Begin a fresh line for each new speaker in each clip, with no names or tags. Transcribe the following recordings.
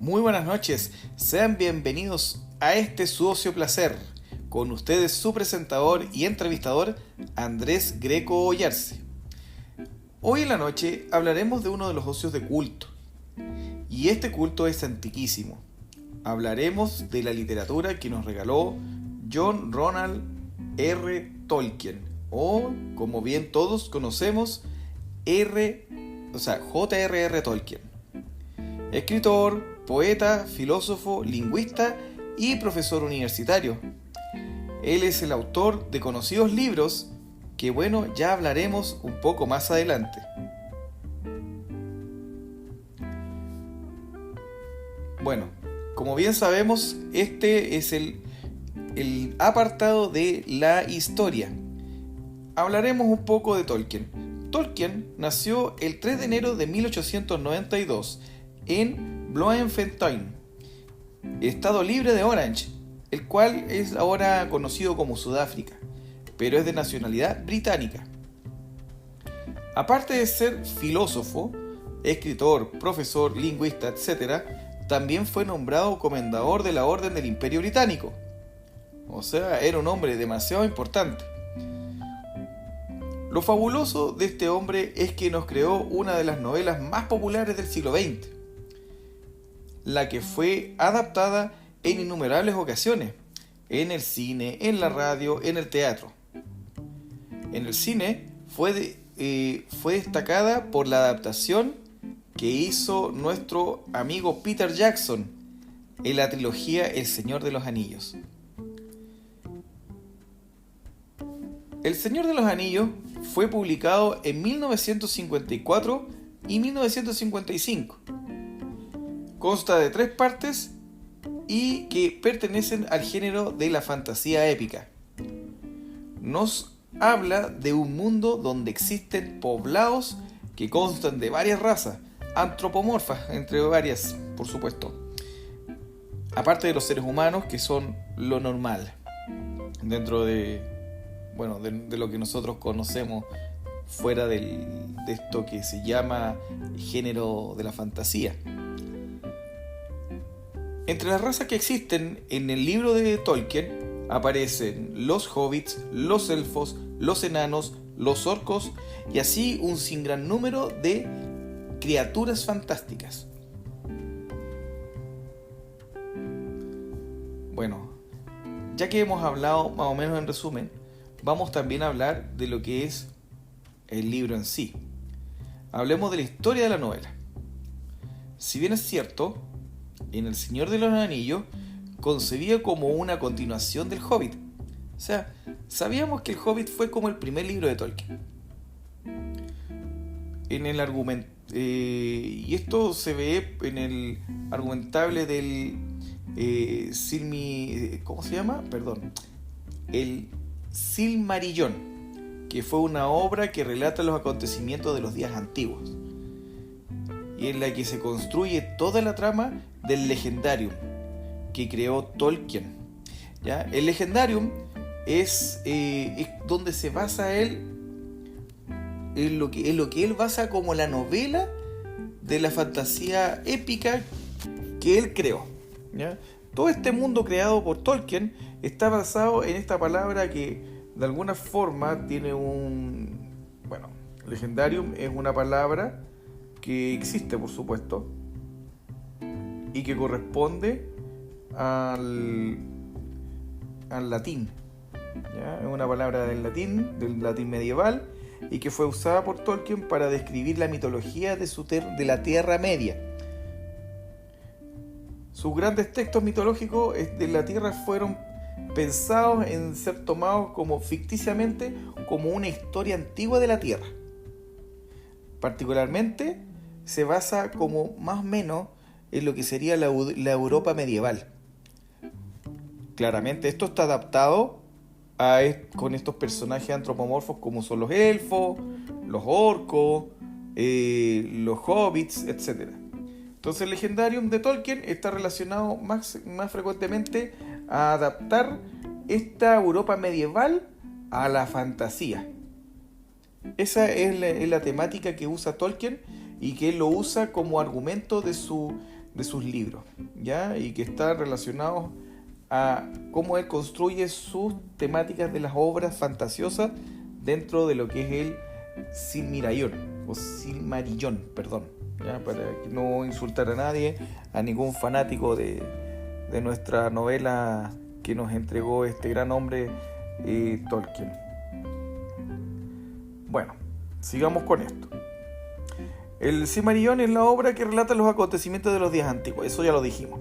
Muy buenas noches, sean bienvenidos a este su ocio placer. Con ustedes su presentador y entrevistador Andrés Greco Ollarse. Hoy en la noche hablaremos de uno de los ocios de culto. Y este culto es antiquísimo. Hablaremos de la literatura que nos regaló John Ronald R. Tolkien, o como bien todos conocemos, J.R.R. Tolkien. Escritor, poeta, filósofo, lingüista y profesor universitario. Él es el autor de conocidos libros que, ya hablaremos un poco más adelante. Como bien sabemos, este es el apartado de la historia. Hablaremos un poco de Tolkien. Tolkien nació el 3 de enero de 1892 en Bloemfontein, estado libre de Orange, el cual es ahora conocido como Sudáfrica, pero es de nacionalidad británica. Aparte de ser filósofo, escritor, profesor, lingüista, etc., también fue nombrado comendador de la Orden del Imperio Británico. O sea, era un hombre demasiado importante. Lo fabuloso de este hombre es que nos creó una de las novelas más populares del siglo XX, la que fue adaptada en innumerables ocasiones, en el cine, en la radio, en el teatro. En el cine fue destacada por la adaptación que hizo nuestro amigo Peter Jackson en la trilogía El Señor de los Anillos. El Señor de los Anillos fue publicado en 1954 y 1955. Consta de 3 partes y que pertenecen al género de la fantasía épica. Nos habla de un mundo donde existen poblados que constan de varias razas, antropomorfas, entre varias, por supuesto. Aparte de los seres humanos, que son lo normal dentro de lo que nosotros conocemos fuera de esto que se llama género de la fantasía. Entre las razas que existen en el libro de Tolkien aparecen los hobbits, los elfos, los enanos, los orcos y así un sin gran número de criaturas fantásticas. Ya que hemos hablado más o menos en resumen, vamos también a hablar de lo que es el libro en sí. Hablemos de la historia de la novela. Si bien es cierto, en El Señor de los Anillos concebía como una continuación del Hobbit. O sea, sabíamos que el Hobbit fue como el primer libro de Tolkien. En el argumento, y esto se ve en el argumentable del el Silmarillón, que fue una obra que relata los acontecimientos de los días antiguos y en la que se construye toda la trama del Legendarium que creó Tolkien. ¿Ya? El Legendarium es donde se basa él, en lo que él basa como la novela de la fantasía épica que él creó. ¿Ya? Todo este mundo creado por Tolkien está basado en esta palabra que de alguna forma tiene Legendarium es una palabra que existe, por supuesto, y que corresponde al latín. ¿Ya? Es una palabra del latín medieval, y que fue usada por Tolkien para describir la mitología de la Tierra Media. Sus grandes textos mitológicos de la Tierra fueron pensados en ser tomados ficticiamente como una historia antigua de la Tierra. Particularmente se basa como más o menos en lo que sería la Europa medieval. Claramente esto está adaptado con estos personajes antropomorfos como son los elfos, los orcos, los hobbits, etc. Entonces el Legendarium de Tolkien está relacionado más frecuentemente a adaptar esta Europa medieval a la fantasía. Esa es la temática que usa Tolkien y que él lo usa como argumento de de sus libros, ¿ya? Y que están relacionados a cómo él construye sus temáticas de las obras fantasiosas dentro de lo que es el Silmarillón, perdón, ¿ya? Para que no insultar a nadie, a ningún fanático de nuestra novela que nos entregó este gran hombre, Tolkien. Bueno, sigamos con esto. El Silmarillón es la obra que relata los acontecimientos de los días antiguos, eso ya lo dijimos.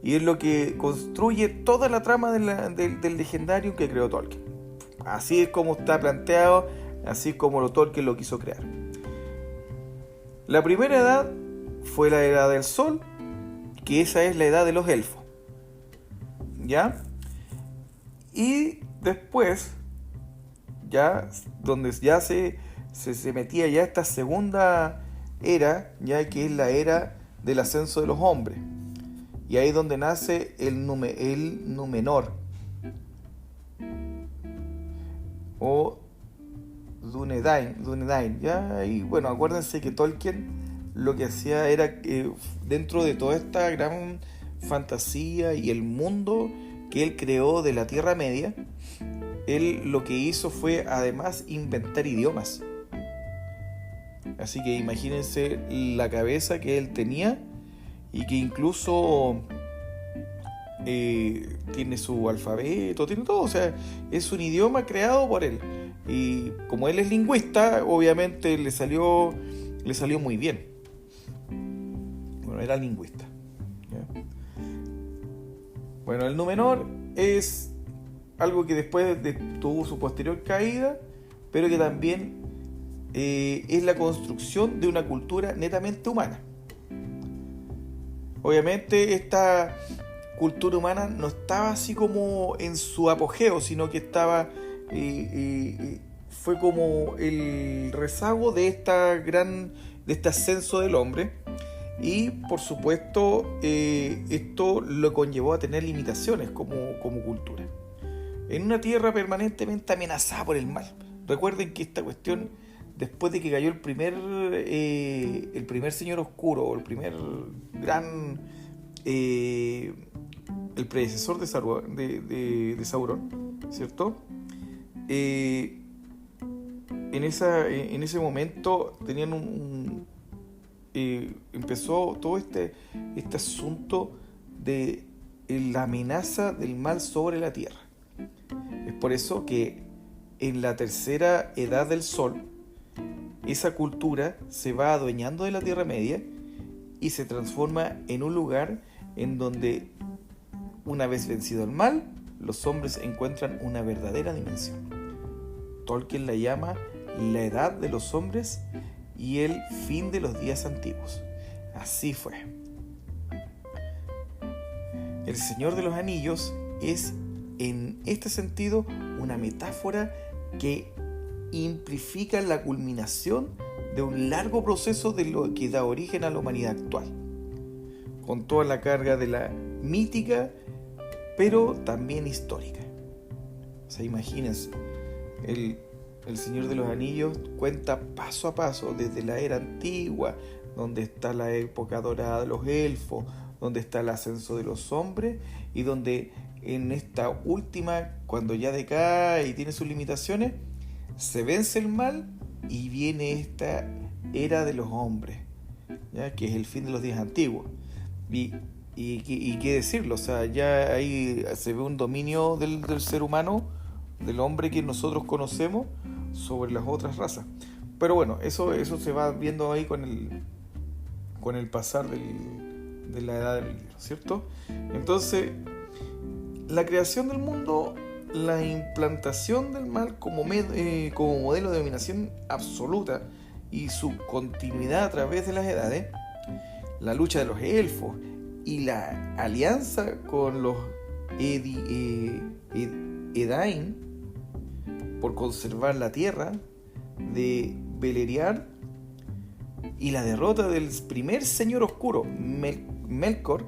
Y es lo que construye toda la trama del legendario que creó Tolkien. Así es como está planteado, así es como Tolkien lo quiso crear. La primera edad fue la edad del Sol, que esa es la edad de los elfos, ¿ya? Y después, ya donde ya se metía ya esta segunda era, ya que es la era del ascenso de los hombres. Y ahí es donde nace el Númenor o Dúnedain, ¿ya? Y bueno, acuérdense que Tolkien lo que hacía era que dentro de toda esta gran fantasía y el mundo que él creó de la Tierra Media, él lo que hizo fue además inventar idiomas. Así que imagínense la cabeza que él tenía, y que incluso tiene su alfabeto, tiene todo, o sea, es un idioma creado por él. Y como él es lingüista, obviamente le salió muy bien. Bueno, era lingüista, ¿ya? Bueno, el Númenor es algo que después tuvo su posterior caída, pero que también es la construcción de una cultura netamente humana. Obviamente esta cultura humana no estaba así como en su apogeo, sino que estaba fue como el rezago de este ascenso del hombre, y por supuesto esto lo conllevó a tener limitaciones como cultura en una tierra permanentemente amenazada por el mal. Recuerden que esta cuestión, después de que cayó el primer Señor Oscuro, o el primer gran el predecesor de Sauron, ¿cierto? En ese momento tenían empezó todo este asunto de la amenaza del mal sobre la tierra. Es por eso que en la tercera edad del Sol, esa cultura se va adueñando de la Tierra Media y se transforma en un lugar en donde, una vez vencido el mal, los hombres encuentran una verdadera dimensión. Tolkien la llama la edad de los hombres y el fin de los días antiguos. Así fue. El Señor de los Anillos es, en este sentido, una metáfora que amplifica la culminación de un largo proceso de lo que da origen a la humanidad actual, con toda la carga de la mítica, pero también histórica. O sea, imagínense, el Señor de los Anillos cuenta paso a paso desde la era antigua, donde está la época dorada de los elfos, donde está el ascenso de los hombres, y donde en esta última, cuando ya decae y tiene sus limitaciones, se vence el mal y viene esta era de los hombres, ¿ya? Que es el fin de los días antiguos. Y qué decirlo, o sea, ya ahí se ve un dominio del ser humano, del hombre que nosotros conocemos, sobre las otras razas. Pero bueno, eso se va viendo ahí con el pasar de la edad del libro, ¿cierto? Entonces, la creación del mundo, la implantación del mal como modelo de dominación absoluta y su continuidad a través de las edades, la lucha de los elfos y la alianza con los Edain por conservar la tierra de Beleriand, y la derrota del primer Señor Oscuro, Melkor,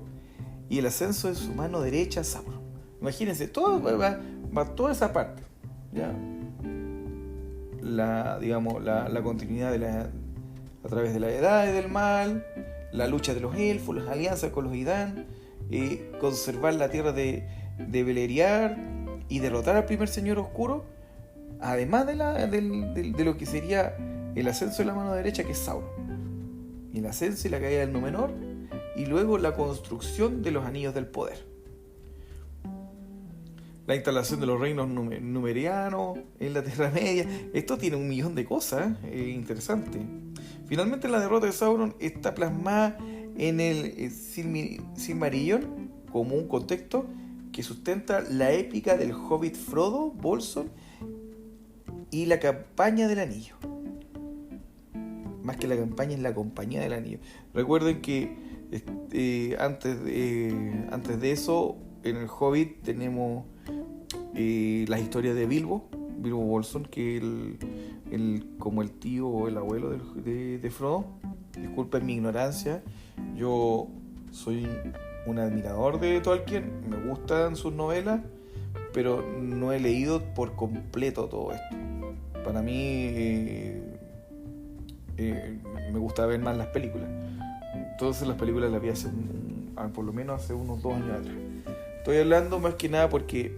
y el ascenso de su mano derecha, Sauron. Imagínense, todo va toda esa parte, ¿ya? La continuidad a través de la edad y del mal, la lucha de los elfos, las alianzas con los Idán, conservar la tierra de Beleriand y derrotar al primer señor oscuro, además de lo que sería el ascenso de la mano derecha, que es Sauron, el ascenso y la caída del Númenor, y luego la construcción de los anillos del poder, la instalación de los reinos numerianos en la Tierra Media. Esto tiene un millón de cosas interesantes. Finalmente, la derrota de Sauron está plasmada en el Silmarillion como un contexto que sustenta la épica del hobbit Frodo, Bolsón y la campaña del anillo. Más que la campaña, es la compañía del anillo. Recuerden que antes de eso, en el Hobbit tenemos las historias de Bilbo Bolsón, que como el tío o el abuelo de Frodo. Disculpen mi ignorancia, yo soy un admirador de Tolkien, me gustan sus novelas, pero no he leído por completo todo esto. Para mí me gusta ver más las películas. Entonces las películas las vi por lo menos hace unos 2 años atrás. Estoy hablando más que nada porque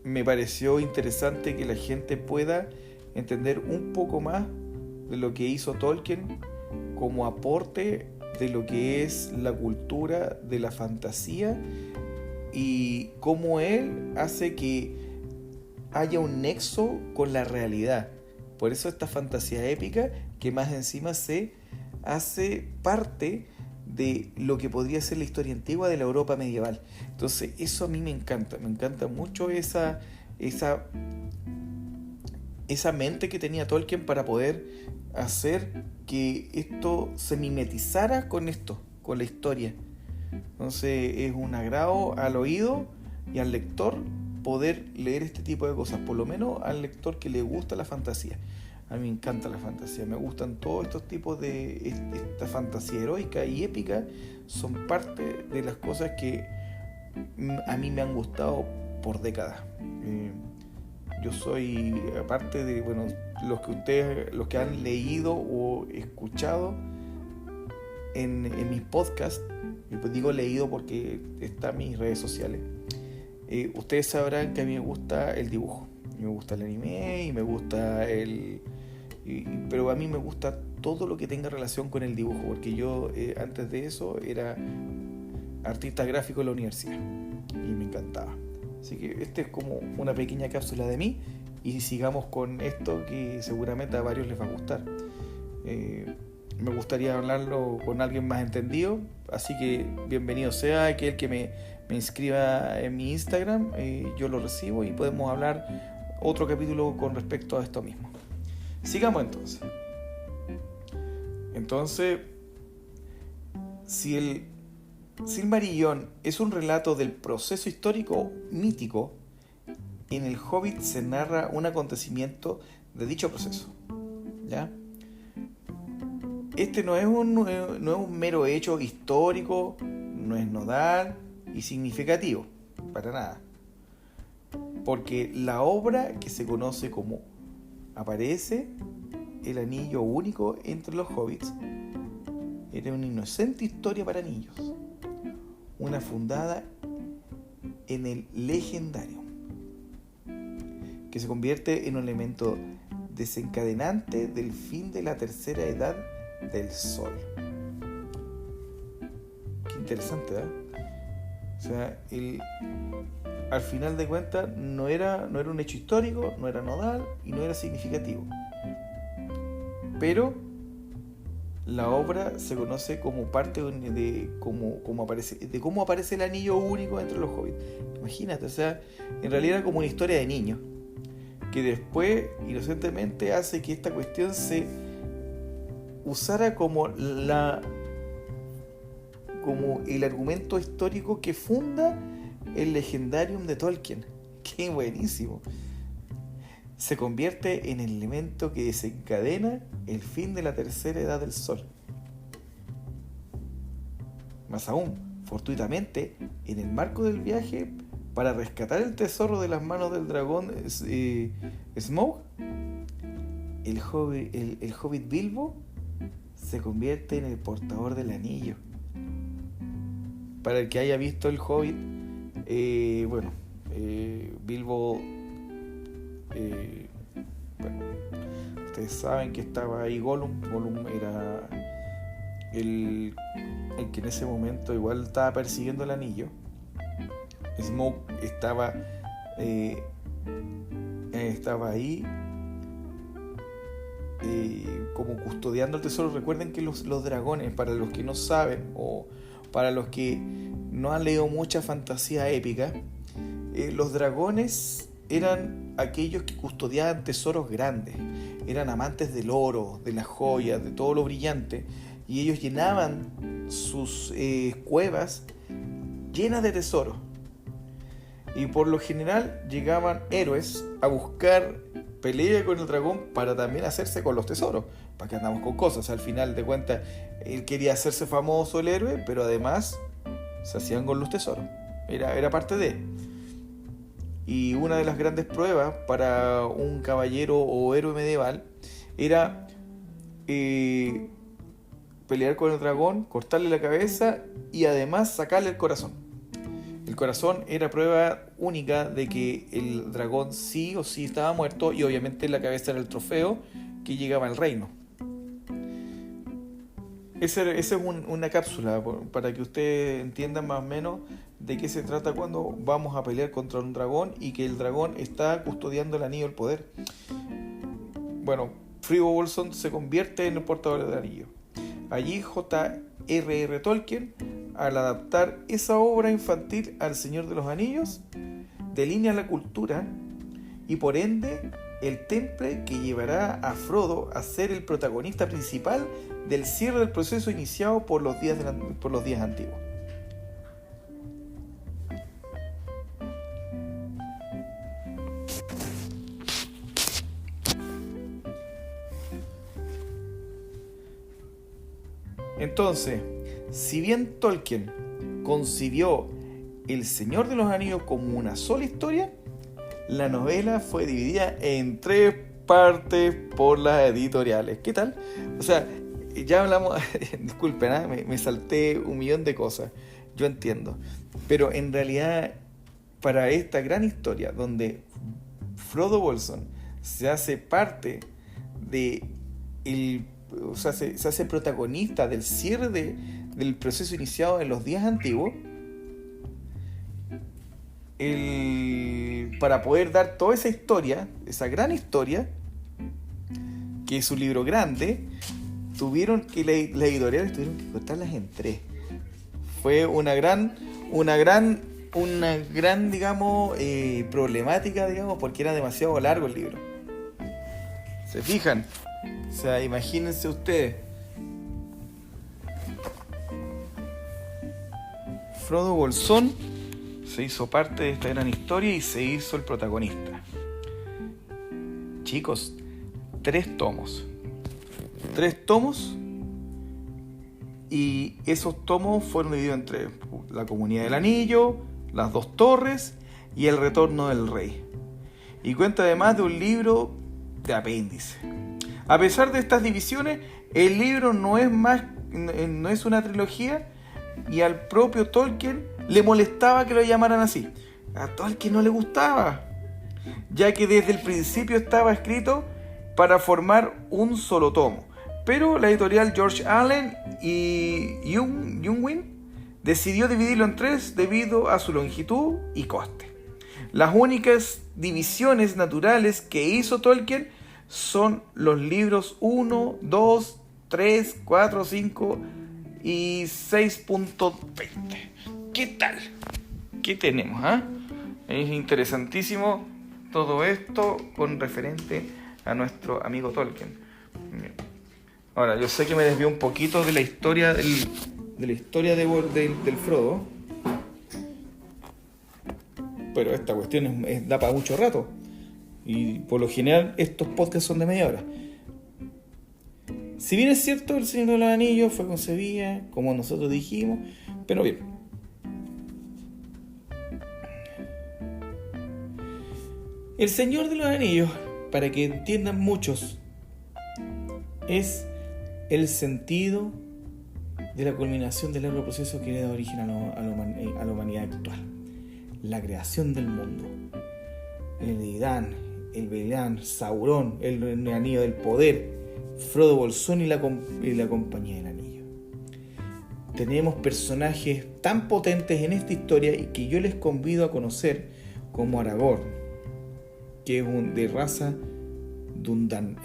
me pareció interesante que la gente pueda entender un poco más de lo que hizo Tolkien como aporte de lo que es la cultura de la fantasía y cómo él hace que haya un nexo con la realidad. Por eso esta fantasía épica, que más encima se hace parte de lo que podría ser la historia antigua de la Europa medieval. Entonces eso a mí me encanta mucho esa mente que tenía Tolkien para poder hacer que esto se mimetizara con la historia. Entonces es un agrado al oído y al lector poder leer este tipo de cosas, por lo menos al lector que le gusta la fantasía. A mí me encanta la fantasía, me gustan todos estos tipos de esta fantasía heroica y épica, son parte de las cosas que a mí me han gustado por décadas. Yo soy, aparte de los que han leído o escuchado en mis podcasts, y pues digo leído porque está en mis redes sociales, ustedes sabrán que a mí me gusta el dibujo, me gusta el anime y me gusta pero a mí me gusta todo lo que tenga relación con el dibujo, porque yo antes de eso era artista gráfico en la universidad y me encantaba. Así que este es como una pequeña cápsula de mí, y sigamos con esto que seguramente a varios les va a gustar. Me gustaría hablarlo con alguien más entendido, así que bienvenido sea aquel que me inscriba en mi Instagram, yo lo recibo y podemos hablar otro capítulo con respecto a esto mismo. Sigamos entonces, si el Silmarillion es un relato del proceso histórico mítico, en el Hobbit se narra un acontecimiento de dicho proceso, ¿ya? Este no es un mero hecho histórico, no es nodal y significativo, para nada. Porque la obra que se conoce como aparece el anillo único entre los hobbits era una inocente historia para niños, una fundada en el legendario, que se convierte en un elemento desencadenante del fin de la tercera edad del Sol. Qué interesante, O sea, al final de cuentas no era un hecho histórico, no era nodal y no era significativo. Pero la obra se conoce como parte de cómo aparece el anillo único entre los hobbits. Imagínate, o sea, en realidad era como una historia de niños, que después inocentemente hace que esta cuestión se usara como el argumento histórico que funda el Legendarium de Tolkien. ¡Qué buenísimo! Se convierte en el elemento que desencadena el fin de la tercera edad del Sol. Más aún, fortuitamente, en el marco del viaje para rescatar el tesoro de las manos del dragón Smaug, el hobbit Bilbo se convierte en el portador del anillo. Para el que haya visto El Hobbit, Bilbo, ustedes saben que estaba ahí Gollum. Gollum era el que en ese momento igual estaba persiguiendo el anillo. Smaug estaba ahí como custodiando el tesoro. Recuerden que los dragones, para los que no saben o para los que no han leído mucha fantasía épica, los dragones eran aquellos que custodiaban tesoros grandes, eran amantes del oro, de las joyas, de todo lo brillante, y ellos llenaban sus cuevas llenas de tesoros. Y por lo general llegaban héroes a buscar pelea con el dragón para también hacerse con los tesoros. ¿Para qué andamos con cosas? Al final de cuentas, él quería hacerse famoso, el héroe, pero además se hacían con los tesoros. Era parte de él. Y una de las grandes pruebas para un caballero o héroe medieval era pelear con el dragón, cortarle la cabeza y además sacarle el corazón. El corazón era prueba única de que el dragón sí o sí estaba muerto, y obviamente la cabeza era el trofeo que llegaba al reino. Esa es una cápsula para que ustedes entiendan más o menos de qué se trata cuando vamos a pelear contra un dragón y que el dragón está custodiando el anillo del poder. Bueno, Frodo Bolsón se convierte en el portador del anillo. Allí J.R.R. Tolkien, al adaptar esa obra infantil al Señor de los Anillos, delinea la cultura y por ende el temple que llevará a Frodo a ser el protagonista principal del cierre del proceso iniciado por los días antiguos. Entonces, si bien Tolkien concibió El Señor de los Anillos como una sola historia, la novela fue dividida en 3 partes por las editoriales. ¿Qué tal? O sea, ya hablamos, disculpen, me salté 1.000.000 de cosas, yo entiendo. Pero en realidad, para esta gran historia, donde Frodo Bolsón se hace parte de se hace protagonista del cierre del proceso iniciado en los días antiguos, para poder dar toda esa historia, esa gran historia, que es un libro grande, las editoriales tuvieron que cortarlas en 3. Fue una gran, digamos, problemática, digamos, porque era demasiado largo el libro. ¿Se fijan? O sea, imagínense ustedes. Frodo Bolsón se hizo parte de esta gran historia y se hizo el protagonista. Chicos, 3 tomos. 3 tomos. Y esos tomos fueron divididos entre La Comunidad del Anillo, Las 2 Torres y El Retorno del Rey. Y cuenta además de un libro de apéndice. A pesar de estas divisiones, el libro no es una trilogía, y al propio Tolkien le molestaba que lo llamaran así. A Tolkien no le gustaba, ya que desde el principio estaba escrito para formar un solo tomo. Pero la editorial George Allen y Unwin decidió dividirlo en 3 debido a su longitud y coste. Las únicas divisiones naturales que hizo Tolkien son los libros 1, 2, 3, 4, 5 y 6.20. ¿Qué tal? ¿Qué tenemos? Es interesantísimo todo esto con referente a nuestro amigo Tolkien. Ahora, yo sé que me desvió un poquito de la historia del Frodo, pero esta cuestión da para mucho rato. Y por lo general estos podcasts son de media hora. Si bien es cierto, El Señor de los Anillos fue concebida como nosotros dijimos, pero bien. El Señor de los Anillos, para que entiendan muchos, es el sentido de la culminación del largo proceso que le da origen a la humanidad actual. La creación del mundo. El Edán, el Belán, Sauron, el anillo del poder, Frodo Bolsón y la compañía del anillo. Tenemos personajes tan potentes en esta historia y que yo les convido a conocer, como Aragorn, que es de raza Dunadan.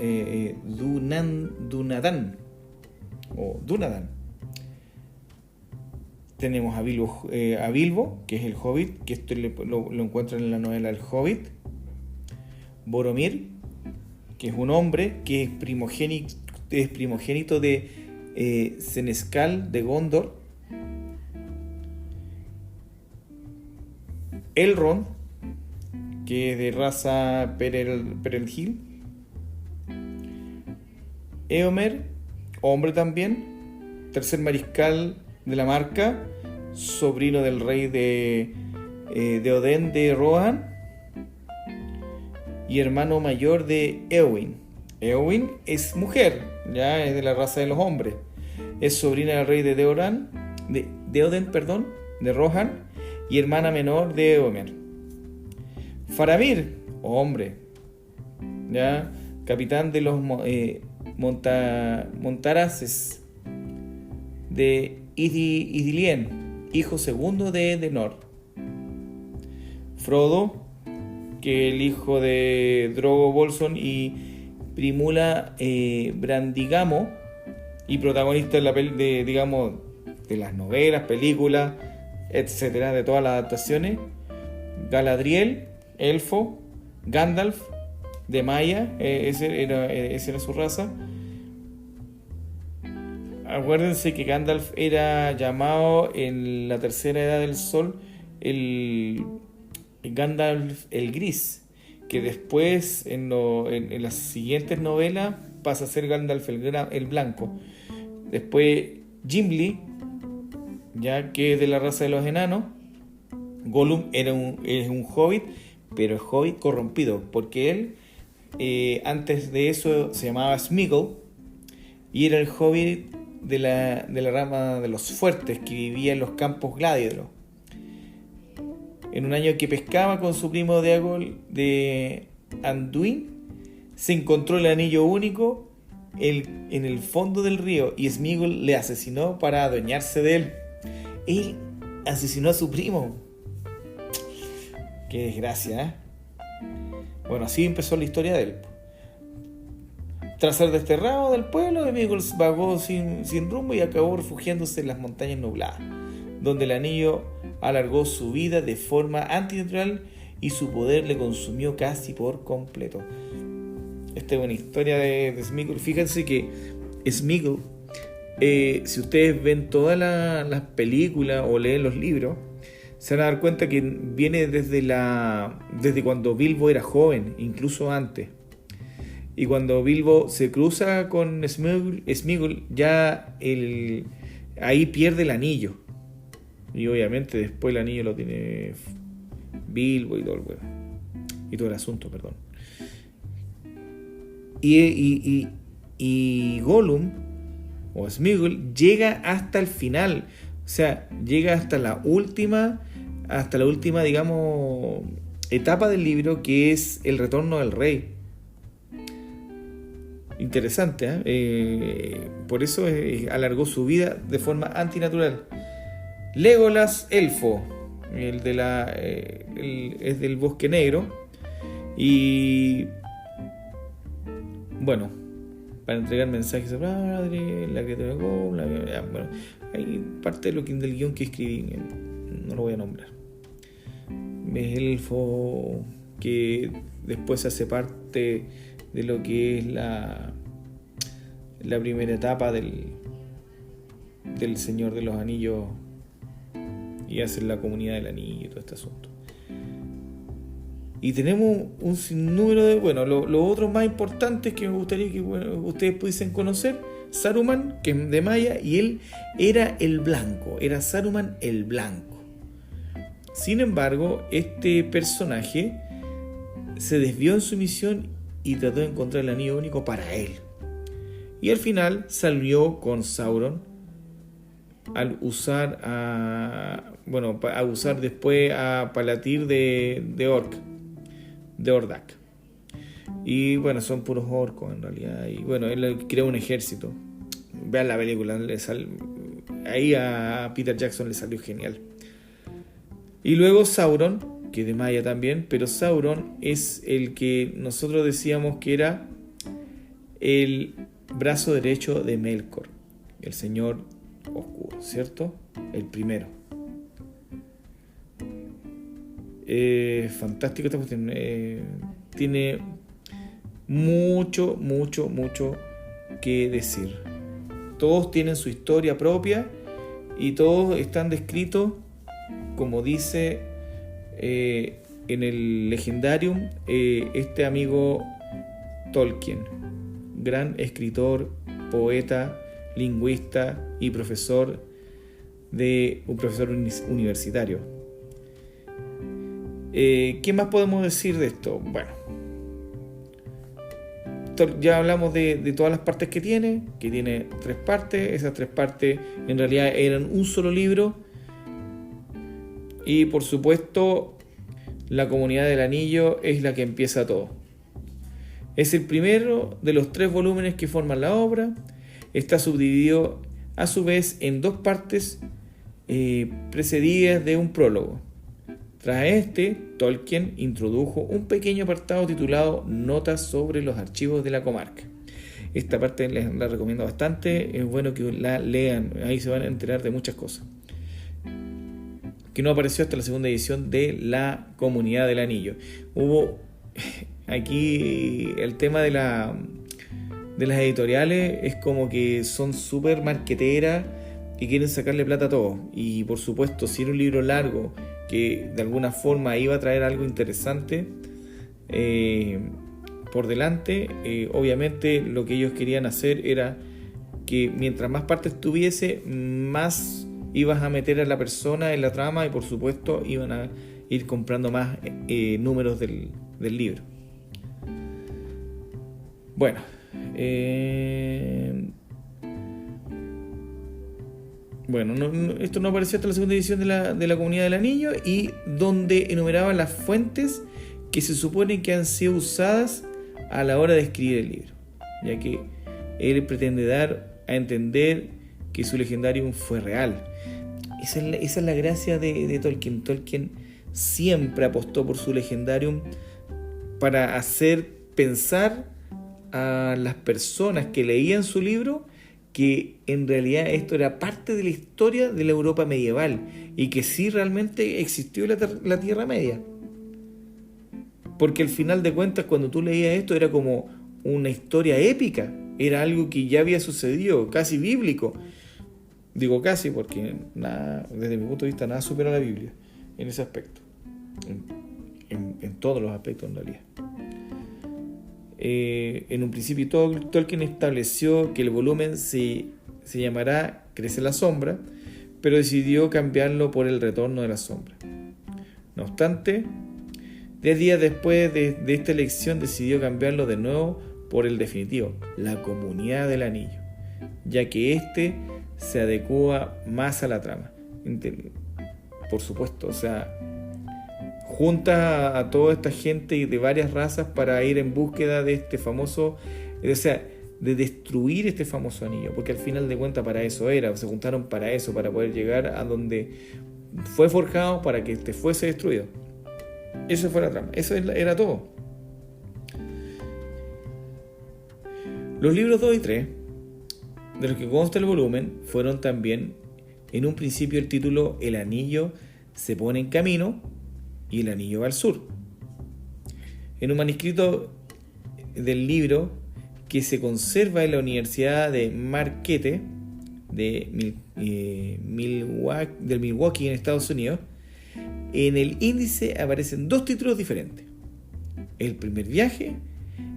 Tenemos a Bilbo, que es el Hobbit, que esto lo encuentran en la novela El Hobbit. Boromir, que es un hombre que es primogénito de Senescal de Gondor. Elrond, que es de raza Perelgil. Éomer, hombre también, tercer mariscal de la Marca, sobrino del rey de Odén de Rohan y hermano mayor de Éowyn. Éowyn es mujer, ya es de la raza de los hombres. Es sobrina del rey de Odén, de Rohan, y hermana menor de Éomer. Faramir, hombre, ya capitán de los Montaraces de Ithilien, hijo segundo de Denor. Frodo, que es el hijo de Drogo Bolsón y Primula Brandigamo, y protagonista de las novelas, películas, etcétera, de todas las adaptaciones. Galadriel, elfo. Gandalf, de Maya, ese era su raza. Acuérdense que Gandalf era llamado en la tercera edad del sol el Gandalf el Gris, que después en las siguientes novelas pasa a ser Gandalf el Blanco. Después Gimli, ya que es de la raza de los enanos. Gollum es un hobbit, pero es hobbit corrompido, porque él antes de eso se llamaba Sméagol y era el hobbit de la rama de los fuertes que vivía en los campos Gladiador. En un año que pescaba con su primo de Anduin, se encontró el anillo único en el fondo del río y Sméagol le asesinó para adueñarse de él. Él asesinó a su primo. Qué desgracia, ¿eh? Bueno, así empezó la historia de él. Tras ser desterrado del pueblo, Sméagol vagó sin rumbo y acabó refugiándose en las montañas nubladas, donde el anillo alargó su vida de forma antinatural y su poder le consumió casi por completo. Esta es una historia de Sméagol. Fíjense que Sméagol, si ustedes ven todas las películas o leen los libros, se van a dar cuenta que viene desde cuando Bilbo era joven, incluso antes. Y cuando Bilbo se cruza con Sméagol, ya ahí pierde el anillo. Y obviamente después el anillo lo tiene Bilbo y todo el asunto, perdón. Y Gollum o Sméagol llega hasta el final, o sea, llega hasta la última, digamos, etapa del libro, que es el retorno del rey. Interesante, ¿eh? Por eso alargó su vida de forma antinatural. Legolas, elfo, es del Bosque Negro. Y bueno, para entregar mensajes a padre, la criatura bueno, hay parte del guión que escribí, no lo voy a nombrar. Es el elfo que después hace parte de lo que es la primera etapa del Señor de los Anillos y hace la comunidad del anillo y todo este asunto. Y tenemos un sinnúmero de, los otros más importantes que me gustaría que ustedes pudiesen conocer. Saruman, que es de Maya, y él era el blanco, era Saruman el blanco. Sin embargo, este personaje se desvió en su misión y trató de encontrar el anillo único para él. y al final salió con Sauron al usar después a Palatir de Ordak. Y bueno, son puros orcos en realidad. Y bueno, él creó un ejército. Vean la película, ahí a Peter Jackson le salió genial. Y luego Sauron, que de Maya también, pero Sauron es el que nosotros decíamos que era el brazo derecho de Melkor, el señor oscuro, ¿cierto? El primero. Fantástico esta cuestión. Tiene mucho que decir. Todos tienen su historia propia y todos están descritos, como dice en el Legendarium este amigo Tolkien, gran escritor, poeta, lingüista y un profesor universitario. ¿Qué más podemos decir de esto? Bueno, ya hablamos de todas las partes que tiene 3 partes. Esas 3 partes en realidad eran un solo libro. Y por supuesto, la Comunidad del Anillo es la que empieza todo. Es el primero de los 3 volúmenes que forman la obra. Está subdividido a su vez en 2 partes precedidas de un prólogo. Tras este, Tolkien introdujo un pequeño apartado titulado Notas sobre los archivos de la comarca. Esta parte la recomiendo bastante, es bueno que la lean, ahí se van a enterar de muchas cosas. Que no apareció hasta la segunda edición de la Comunidad del Anillo. Hubo aquí el tema de las editoriales, es como que son súper marqueteras y quieren sacarle plata a todo. Y por supuesto, si era un libro largo que de alguna forma iba a traer algo interesante por delante, obviamente lo que ellos querían hacer era que mientras más partes tuviese, más ibas a meter a la persona en la trama y por supuesto iban a ir comprando más números del libro. Bueno, esto no apareció hasta la segunda edición de la Comunidad del Anillo, y donde enumeraban las fuentes que se supone que han sido usadas a la hora de escribir el libro, ya que él pretende dar a entender que su Legendarium fue real. Esa es la gracia de Tolkien. Tolkien siempre apostó por su Legendarium para hacer pensar a las personas que leían su libro que en realidad esto era parte de la historia de la Europa medieval y que sí realmente existió la Tierra Media. Porque al final de cuentas, cuando tú leías esto, era como una historia épica, era algo que ya había sucedido, casi bíblico. Digo casi porque nada, desde mi punto de vista, nada supera a la Biblia en ese aspecto, en todos los aspectos en realidad. En un principio Tolkien estableció que el volumen se llamará Crece la sombra, pero decidió cambiarlo por El retorno de la sombra. No obstante, 10 días después de esta elección decidió cambiarlo de nuevo por el definitivo, La Comunidad del Anillo, ya que este se adecua más a la trama. Por supuesto, o sea, junta a toda esta gente de varias razas para ir en búsqueda de este famoso, o sea, de destruir este famoso anillo, porque al final de cuentas para eso era, se juntaron para eso, para poder llegar a donde fue forjado para que este fuese destruido. Eso fue la trama, eso era todo. Los libros 2 y 3, de los que consta el volumen, fueron también en un principio el título El anillo se pone en camino y el anillo va al sur. En un manuscrito del libro que se conserva en la Universidad de Marquette de Milwaukee en Estados Unidos, en el índice aparecen 2 títulos diferentes: El primer viaje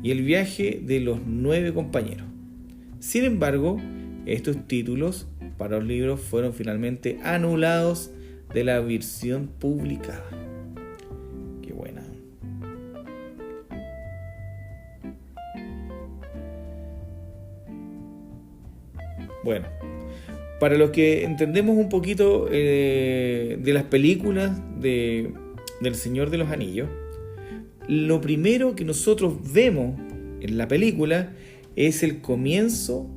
y El viaje de los 9 compañeros. Sin embargo, estos títulos para los libros fueron finalmente anulados de la versión publicada. Qué buena. Bueno, para los que entendemos un poquito de las películas del Señor de los Anillos, lo primero que nosotros vemos en la película es el comienzo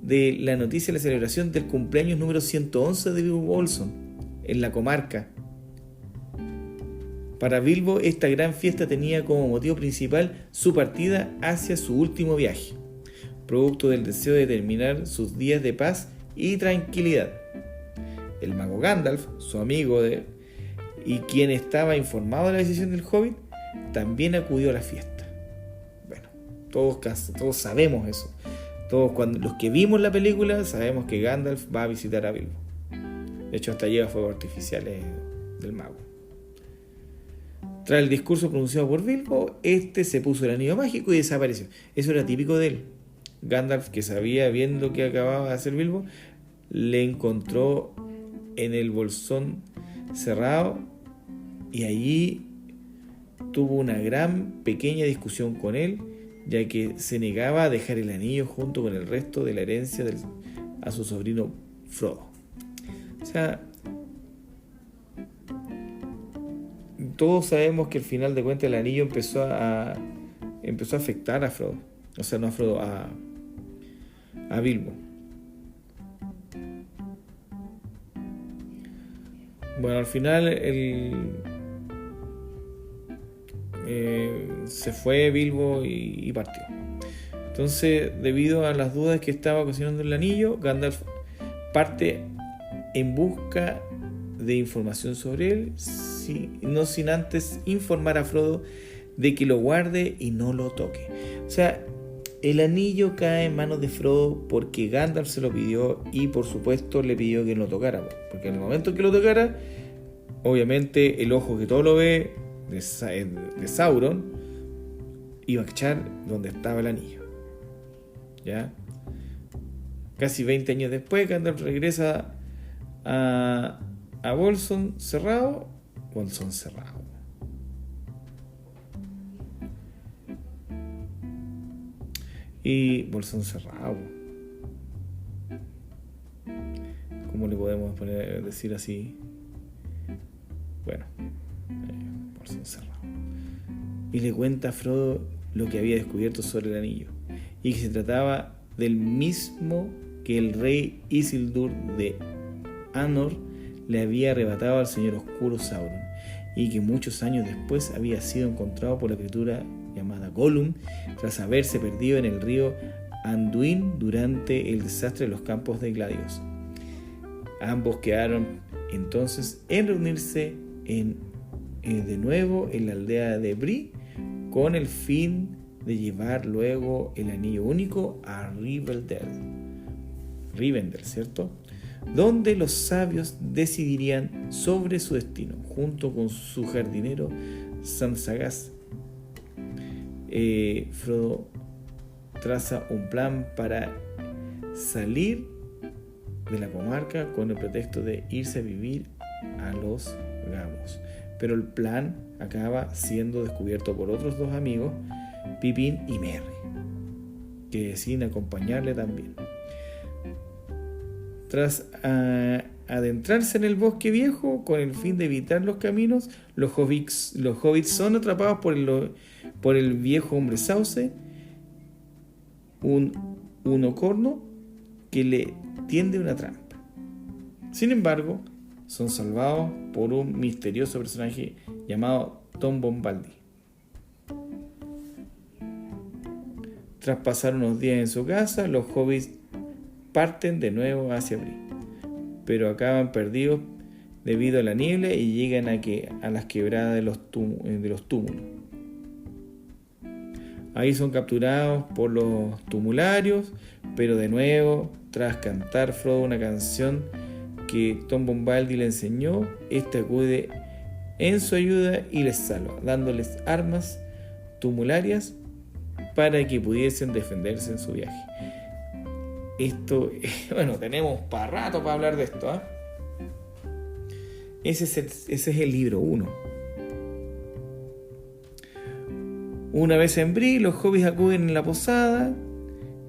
de la noticia de la celebración del cumpleaños número 111 de Bilbo Bolsón en la comarca. Para Bilbo, esta gran fiesta tenía como motivo principal su partida hacia su último viaje, producto del deseo de terminar sus días de paz y tranquilidad. El mago Gandalf, su amigo y quien estaba informado de la decisión del Hobbit, también acudió a la fiesta. Bueno, todos sabemos eso. Los que vimos la película sabemos que Gandalf va a visitar a Bilbo. De hecho, hasta lleva fuegos artificiales del mago. Tras el discurso pronunciado por Bilbo, se puso el anillo mágico y desapareció. Eso era típico de él. Gandalf, que sabía bien lo que acababa de hacer Bilbo, le encontró en el bolsón cerrado y allí tuvo una pequeña discusión con él, ya que se negaba a dejar el anillo junto con el resto de la herencia a su sobrino Frodo. O sea, todos sabemos que al final de cuentas el anillo empezó a afectar a Frodo. O sea, no a Frodo, a Bilbo. Bueno, al final se fue Bilbo y partió. Entonces, debido a las dudas que estaba ocasionando el anillo, Gandalf parte en busca de información sobre él, no sin antes informar a Frodo de que lo guarde y no lo toque. O sea, el anillo cae en manos de Frodo porque Gandalf se lo pidió y por supuesto le pidió que lo tocara, porque en el momento que lo tocara, obviamente el ojo que todo lo ve de Sauron iba a echar donde estaba el anillo. ¿Ya? Casi 20 años después, Gandalf regresa a Bolsón cerrado. Y Bolsón cerrado. ¿Cómo le podemos decir así? Bueno, Bolsón cerrado. Y le cuenta a Frodo lo que había descubierto sobre el anillo, y que se trataba del mismo que el rey Isildur de Anor le había arrebatado al señor oscuro Sauron, y que muchos años después había sido encontrado por la criatura llamada Gollum tras haberse perdido en el río Anduin durante el desastre de los campos de Gladios. Ambos quedaron entonces en reunirse de nuevo en la aldea de Bree con el fin de llevar luego el anillo único a Rivendell, ¿cierto? Donde los sabios decidirían sobre su destino, junto con su jardinero Samsagas. Frodo traza un plan para salir de la comarca con el pretexto de irse a vivir a los Gamos, pero el plan acaba siendo descubierto por otros dos amigos, Pippin y Merry, que deciden acompañarle también. Tras adentrarse en el bosque viejo con el fin de evitar los caminos, los hobbits son atrapados por el viejo hombre sauce, un corno que le tiende una trampa. Sin embargo, son salvados por un misterioso personaje llamado Tom Bombadil. Tras pasar unos días en su casa, los hobbits parten de nuevo hacia Bree, pero acaban perdidos debido a la niebla y llegan a las quebradas de los túmulos. Ahí son capturados por los tumularios, pero de nuevo, tras cantar Frodo una canción que Tom Bombadil le enseñó, acude en su ayuda y les salva, dándoles armas tumularias para que pudiesen defenderse en su viaje. Esto, bueno, tenemos para rato para hablar de esto, ¿eh? Ese es el libro 1. Una vez en Bree, los hobbits acuden en la posada,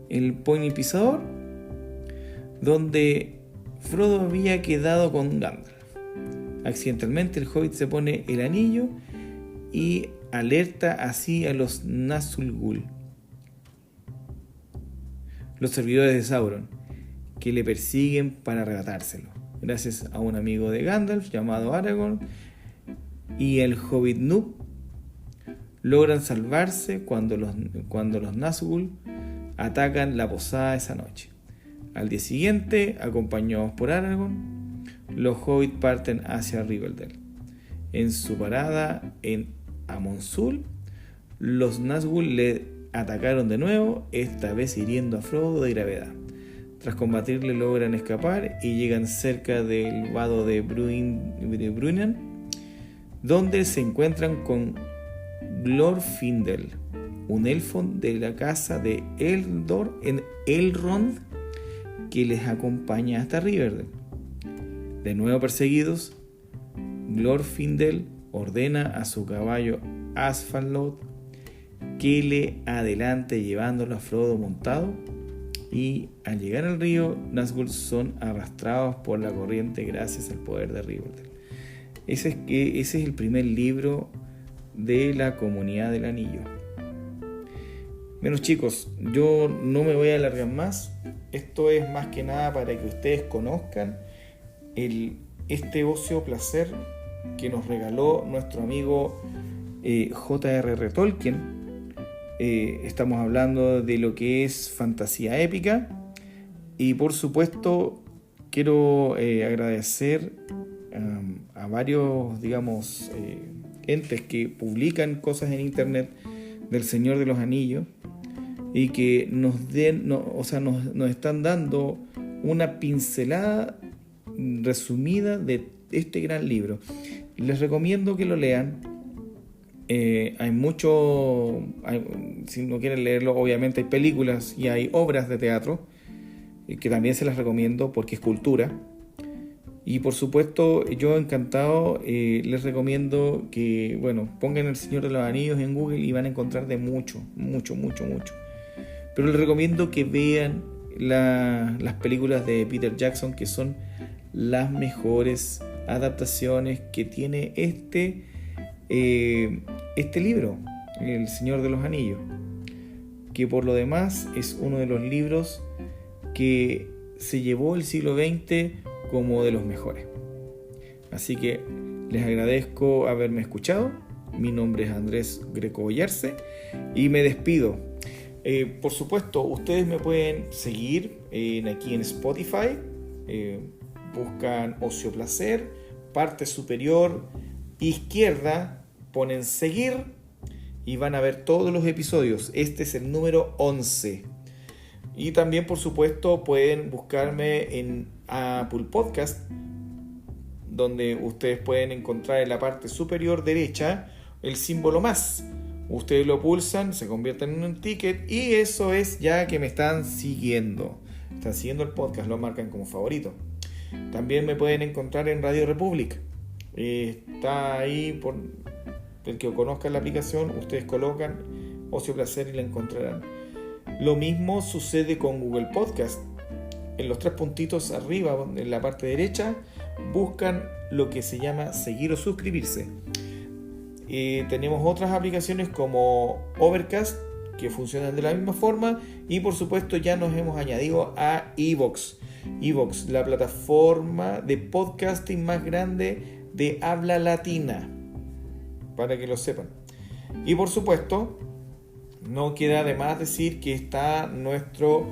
el Pony Pisador, donde Frodo había quedado con Gandalf. Accidentalmente el hobbit se pone el anillo y alerta así a los Nazgûl, los servidores de Sauron, que le persiguen para arrebatárselo. Gracias a un amigo de Gandalf llamado Aragorn y el hobbit Noob, logran salvarse cuando los Nazgûl atacan la posada esa noche. Al día siguiente, acompañados por Aragorn, los hobbits parten hacia Rivendell. En su parada en Amon Sul, los Nazgûl le atacaron de nuevo, esta vez hiriendo a Frodo de gravedad. Tras combatirle logran escapar y llegan cerca del vado de Bruinen, donde se encuentran con Glorfindel, un elfo de la casa de Eldor en Elrond, que les acompaña hasta Rivendell. De nuevo perseguidos, Glorfindel ordena a su caballo Asfalot que le adelante llevándolo a Frodo montado, y al llegar al río, Nazgûl son arrastrados por la corriente gracias al poder de Rivendell. Ese es el primer libro de la Comunidad del Anillo. Bueno, chicos, yo no me voy a alargar más. Esto es más que nada para que ustedes conozcan este ocio placer que nos regaló nuestro amigo J.R.R. Tolkien. Estamos hablando de lo que es fantasía épica, y por supuesto quiero agradecer a varios, entes que publican cosas en internet del Señor de los Anillos y que nos están dando una pincelada resumida de este gran libro. Les recomiendo que lo lean. Si no quieren leerlo, obviamente hay películas y hay obras de teatro que también se las recomiendo porque es cultura. Y por supuesto, yo encantado les recomiendo que, pongan El Señor de los Anillos en Google y van a encontrar de mucho. Pero les recomiendo que vean las películas de Peter Jackson, que son las mejores adaptaciones que tiene este libro, El Señor de los Anillos, que por lo demás es uno de los libros que se llevó el siglo XX como de los mejores. Así que les agradezco haberme escuchado. Mi nombre es Andrés Greco Ollarse y me despido. Por supuesto, ustedes me pueden seguir aquí en Spotify. Buscan Ocio Placer, parte superior izquierda, ponen seguir y van a ver todos los episodios. Este es el número 11. Y también, por supuesto, pueden buscarme en Apple Podcast, donde ustedes pueden encontrar en la parte superior derecha el símbolo más. Ustedes lo pulsan, se convierten en un ticket y eso es ya que me están siguiendo. Están siguiendo el podcast, lo marcan como favorito. También me pueden encontrar en Radio Republic. Está ahí, por el que conozca la aplicación, ustedes colocan Ocio Placer y la encontrarán. Lo mismo sucede con Google Podcast. En los 3 puntitos arriba, en la parte derecha, buscan lo que se llama seguir o suscribirse. Tenemos otras aplicaciones como Overcast, que funcionan de la misma forma, y por supuesto ya nos hemos añadido a iVoox, la plataforma de podcasting más grande de habla latina, para que lo sepan. Y por supuesto, no queda de más decir que está nuestro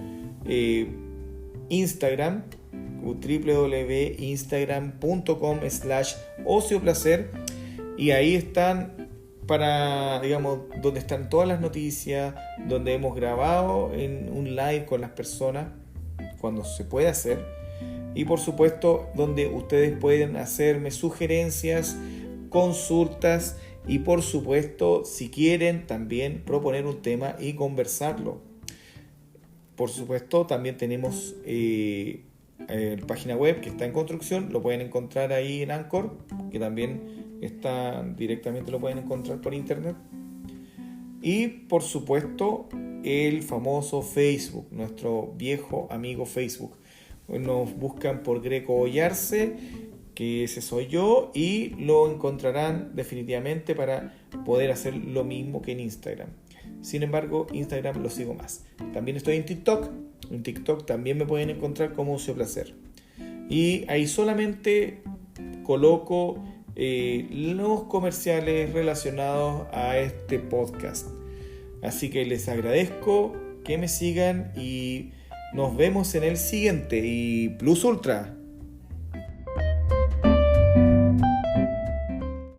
Instagram, www.instagram.com/ocioplacer, y ahí están donde están todas las noticias, donde hemos grabado en un live con las personas cuando se puede hacer, y por supuesto donde ustedes pueden hacerme sugerencias, consultas, y por supuesto si quieren también proponer un tema y conversarlo. Por supuesto también tenemos página web que está en construcción, lo pueden encontrar ahí en Anchor, que también está directamente, lo pueden encontrar por internet. Y por supuesto el famoso Facebook, nuestro viejo amigo Facebook. nos buscan por Greco Ollarse, que ese soy yo, y lo encontrarán definitivamente para poder hacer lo mismo que en Instagram. Sin embargo, Instagram lo sigo más. También estoy en TikTok. En TikTok también me pueden encontrar como Ocio Placer. Y ahí solamente coloco los comerciales relacionados a este podcast. Así que les agradezco que me sigan y nos vemos en el siguiente. Y Plus Ultra.